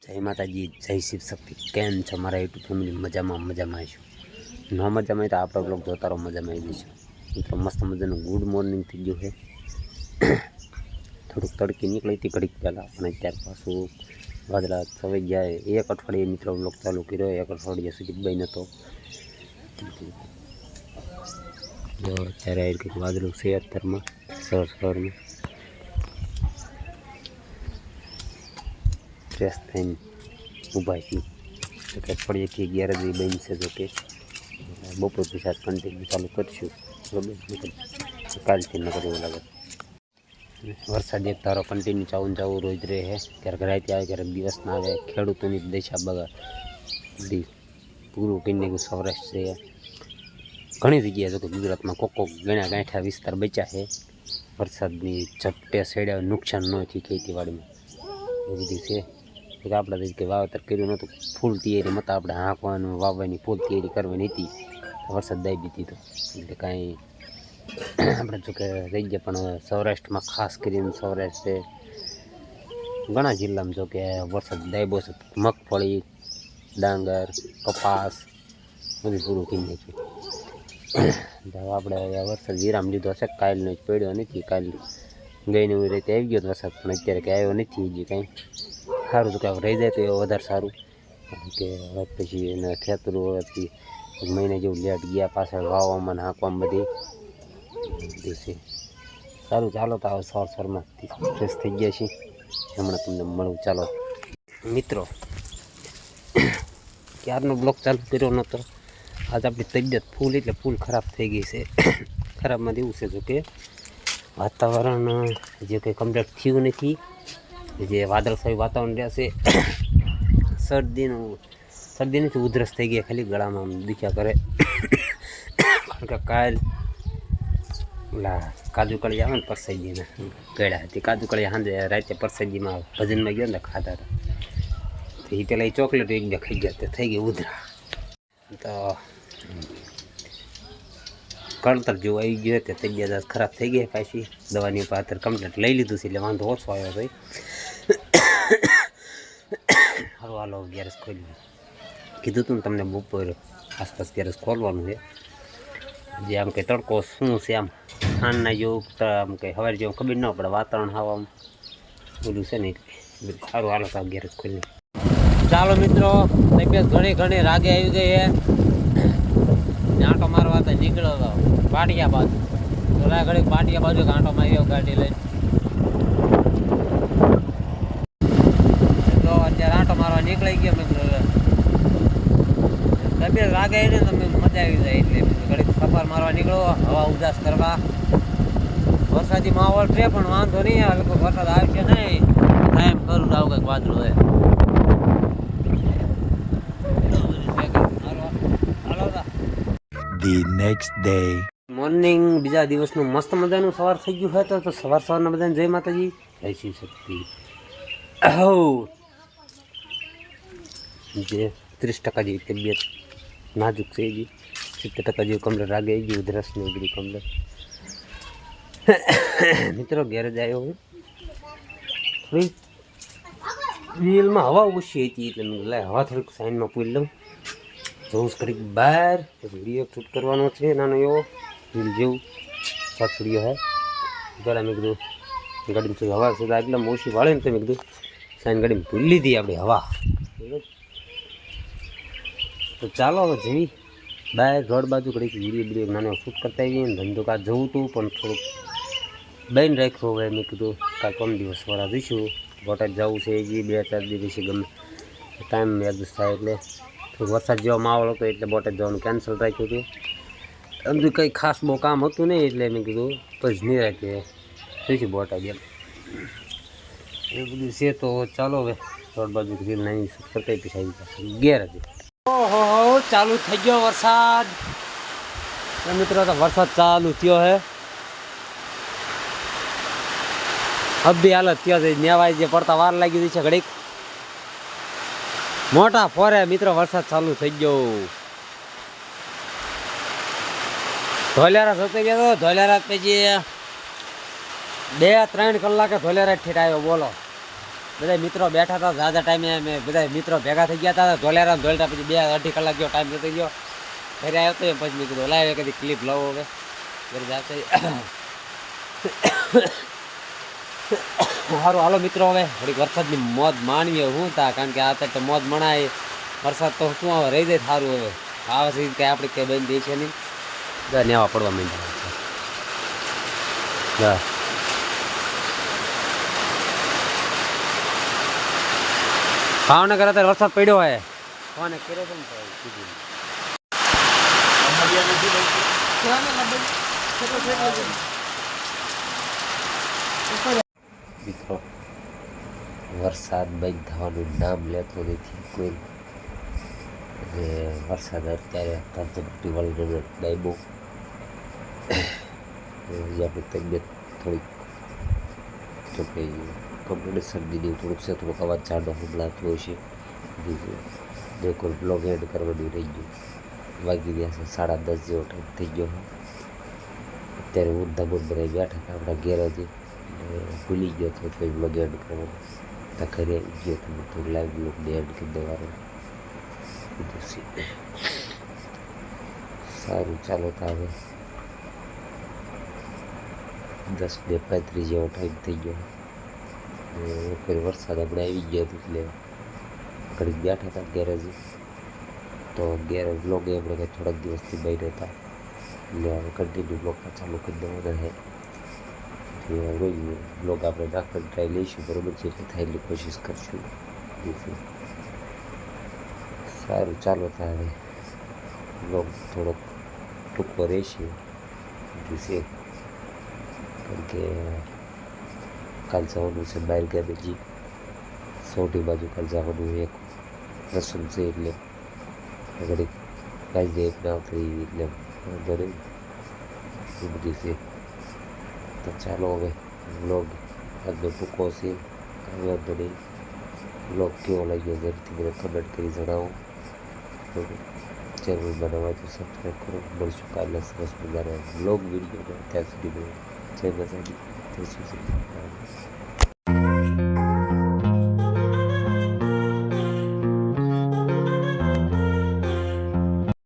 જય માતાજી, જય શિવ શક્તિ. કેમ છો મારા યુટ્યુબ ફેમિલી? મજામાં આવીશું. ન મજામાં હોય તો આપણો બ્લોગ જોતા રહો, મજામાં આવી જઈશું. મિત્રો મસ્ત મજાનું ગુડ મોર્નિંગ થઈ ગયું છે. થોડુંક તડકી નીકળી હતી ઘડીક પહેલાં, અને ત્યાર પાછું વાદળા છવાઈ ગયા. એક અઠવાડિયે મિત્રો બ્લોગ ચાલુ કર્યો, એક અઠવાડિયા સુધી બંધ નહોતો. જો અત્યારે આવી કંઈક વાદળું છે અત્યારમાં સવારમાં ફ્રેશ થઈને ઊભા છીએ. તો કે અઠવાડિયેથી 11 બનશે. જો કે બપોર પછી આજ કન્ટિન્યુ ચાલુ કરીશું. બરાબર, કાલથી ન કરવું લાગે. વરસાદ એક ધારો કન્ટિન્યુ ચાવું રોજ રહે છે. ક્યારેક રાતે આવે, ક્યારેક દિવસ ના આવે. ખેડૂતોની દશા બધી પૂરું કરીને ગયું. સૌરાષ્ટ્ર છે, ઘણી જગ્યાએ જો કે ગુજરાતમાં કોક ગણ્યા ગાંઠા વિસ્તાર બચ્યા છે. વરસાદની ઝપટે સડ્યા નુકસાન ન થયું ખેતીવાડીમાં. એ બધી છે. આપણે કે વાવેતર કર્યું નહોતું, ફૂલ તૈયારી મતા આપણે હાંકવાનું વાવવાની ફૂલ તૈયારી કરવાની હતી. વરસાદ દાબી દીધો એટલે કાંઈ આપણે જો કે રહી ગયા. પણ સૌરાષ્ટ્રમાં ખાસ કરીને સૌરાષ્ટ્ર ઘણા જિલ્લામાં જો કે વરસાદ દાબ્યો છે. મગફળી, ડાંગર, કપાસ બધું પૂરું કરી નાખ્યું. આપણે વરસાદ વિરામ લીધો હશે. કાલનો જ પડ્યો નથી. કાલ ગઈને એવી રીતે આવી ગયો વરસાદ, પણ અત્યારે કંઈ આવ્યો નથી હજી કાંઈ. સારું તો કાંઈક રહી જાય તો એ વધારે સારું, કારણ કે હવે પછી એને ખેતરોથી મહિને જેવું લેટ ગયા પાછળ વાવવામાં હાંકવામાં બધી છે. સારું, ચાલો તો આવે સવારમાં ફ્રેશ થઈ ગયા છીએ. હમણાં તમને મળું. ચાલો મિત્રો, ક્યારનો બ્લોગ ચાલુ કર્યો નહોતો. આજ આપણી તબિયત ફૂલ એટલે ફૂલ ખરાબ થઈ ગઈ છે. ખરાબમાં એવું છે જો કે વાતાવરણ જે કંઈ કમ્પ્લીટ થયું નથી. જે વાદળછાયું વાતાવરણ રહેશે. શરદી નથી, ઉધરસ થઈ ગઈ. ખાલી ગળામાં દુખ્યા કરે. કારણ કે કાલ ઓલા કાજુ કળી આવે ને પરસાઈજીના ગળ્યા હતી. કાજુ કળી સાંજે રાતે પરસાઈજીમાં ભજનમાં ગયો ને ખાતા હતા. તો એ પેલા એ ચોકલેટ એક બે ખાઈ ગયા, થઈ ગઈ ઉધરા. તો કળતર જેવું આવી ગયું. તે તબિયત ખરાબ થઈ ગઈ પાછી. દવાની પાત્ર કમ્પ્લીટ લઈ લીધું છે એટલે વાંધો ઓછો આવ્યો ભાઈ. હાલો ગેરેજ ખોલ્યું. કીધું તું ને તમને બપોર આસપાસ ગેરેજ ખોલવાનું છે. જે આમ કંઈ તડકો શું છે, આમ ખાંડના જેવું આમ કંઈ સવારે જેવું ખબર ન પડે. વાતાવરણ હવા આમ બોલું છે ને એટલે સારું. હાલો તો ગેરેજ ખોલી. ચાલો મિત્રો, તબિયત ઘણી રાગે આવી ગઈ છે. આંટો મારવા તો નીકળ્યો હતો પાટિયા બાજુ. થોડા ઘડી પાટિયા બાજુ આંટો માર્યો ગાડી લઈને. તો અત્યારે આંટો મારવા નીકળી ગયા મિત્રો. તબિયત રાગે આવી ને તમે મજા આવી જાય એટલે ઘડીક સફર મારવા નીકળો, હવા ઉજાસ કરવા. વરસાદી માહોલ છે પણ વાંધો નહીં આવે. વરસાદ આવશે નહીં, ટાઈમ કરું તો આવું કંઈક વાદળું હોય. The next day. મોર્નિંગ બીજા દિવસનું મસ્ત મજાનું સવાર થઈ ગયું હોય. તો સવારના બધાને જય માતાજી, જય શિવ શક્તિ. જે 30% જેવી તબિયત નાજુક છે, હજી 70% જેવું કમ્પ્લેટ રાગે આવી ગયું. ઉધરસ ને બધી કમ્પ્લેટ. મિત્રો ગેરેજ આવ્યો હું. થોડી વ્હીલમાં હવા ઓછી હતી એટલે મેં હવા થોડીક સાઈડમાં પૂરી લઉં. જવું કરીક બહાર વિડીયો શૂટ કરવાનો છે. નાનો એવો રીલ જેવું શોર્ટ વિડીયો હે. પહેલાં મેં કીધું ગાડીમાં હવા સીધા એકદમ ઓછી વાળે ને તો મેં કીધું સાઈન ગાડીમાં ભૂલી લીધી આપણી હવા. તો ચાલો હવે જઈ બહાર રોડ બાજુ ઘડીક વિડીયો નાનો શૂટ કરતા આવીએ ને. ધંધો કાં જવું હતું પણ થોડુંક બેન રાખ્યો હવે. મેં કીધું કાલ 3 દિવસ વાળા જઈશું. બોટાદ જવું છે હજી 2-4 દિવસ ગમે ટાઈમ એડજસ્ટ થાય એટલે. વરસાદ જેવો માહોલ હતો એટલે બોટાદ જવાનું કેન્સલ રાખ્યું હતું. સમજુ કંઈ ખાસ બહુ કામ હતું નહીં એટલે મેં કીધું પછી નહીં રાખીએ, જઈશું બોટાદ એમ. એ બધું છે. તો ચાલો હવે રોડ બાજુ રીલ નાની શૂટ કરતા પછી આવી જશે ગેરેજ. ઓહો, ચાલુ થઈ ગયો વરસાદ મિત્રો. તો વરસાદ ચાલુ થયો હે. અબી હાલત થયો છે. નેવાય જે પડતા વાર લાગી ગઈ છે ઘડીક. મોટા ફોરે મિત્રો વરસાદ ચાલુ થઈ ગયો. ધોલેરા જતો ગયો તો ધોલેરા પછી 2-3 કલાકે ધોલેરા ઠેઠ આવ્યો. બોલો બધા મિત્રો બેઠા હતા ઝાઝા ટાઈમે અમે બધા મિત્રો ભેગા થઈ ગયા હતા ધોલેરા ધોલતા પછી 2-2.5 કલાક જેવો ટાઈમ જતો ગયો ઘરે આવ્યો તો પછી મેં કીધું લાવે કદી ક્લિપ લાવો હવે ઘરે જાતે સારું હાલો મિત્રો હવે થોડીક વરસાદની મોજ માણવીએ શું તા કારણ કે આ તો મોજ મણાય વરસાદ તો શું હવે રહી જાય સારું હવે આવે છે કંઈ આપણે કંઈ બંધ દે છે નહીં નેવા પડવા માંડ્યા ભાવનગર અત્યારે વરસાદ પડ્યો હોય કોને કર્યો છે ને મિત્રો વરસાદ બંધ થવાનું નામ લેતો નથી કોઈ અને વરસાદ અત્યારે વલગડ ડાયબો આપણી તબિયત થોડીક તો કે કમ્પ્લીટ શરદીની થોડુંક છે થોડુંક અવાજ જાડો સંભળાતો હોય છે બિલકુલ બ્લોગ એડ કરવાનું રહી ગયું વાગી ગયા છે 10:30 જેવો ટાઈમ થઈ ગયો અત્યારે ઊંધામાં બધા બેઠા હતા આપણા ગેરેજે ભૂલી ગયો હતો તો બ્લોગ એડ કરવાનો ત્યાં ઘરે આવી ગયો તો થોડું લાઈવ બ્લોગને એડ કરી દેવાનું સારું ચાલો તો હવે 10:35 જેવો ટાઈમ થઈ ગયો ફરી વરસાદ આપણે આવી ગયો હતો એટલે ઘડીક બેઠા હતા ગેરેજે તો ગેરેજ બ્લોગ આપણે કંઈ થોડાક દિવસથી બહાર હતા એટલે હવે કન્ટિન્યુ બ્લોગમાં ચાલુ કરી દેવાના છે રોજ બ્લોગ આપણે નાખવાની ટ્રાય લઈશું બરાબર છે એટલે થાય એટલી કોશિશ કરશું સારું ચાલો તો હવે બ્લોગ થોડોક ટૂંકો રહેશે છે કારણ કે કાલ જવાનું છે બહાર ગામેજી સૌથી બાજુ કાલ જવાનું એક રસમ છે એટલે ઘડીક કાંઈ દે ના આવતી એટલે વાંધો નહીં એ બધી છે તો ચાલો હવે બ્લોગ આજનો ટૂંકો છે કાંઈ વાંધો નહીં બ્લોગ કેવો લાગ્યો જરૂરથી મને કમેન્ટ કરી જણાવો ચેનલ બનાવવા તો સબસ્ક્રાઈબ કરો મળશું કાલના સરસ મજાના બ્લોગ વિડીયોમાં ત્યાં સુધી જય માતાજી જય શ્રી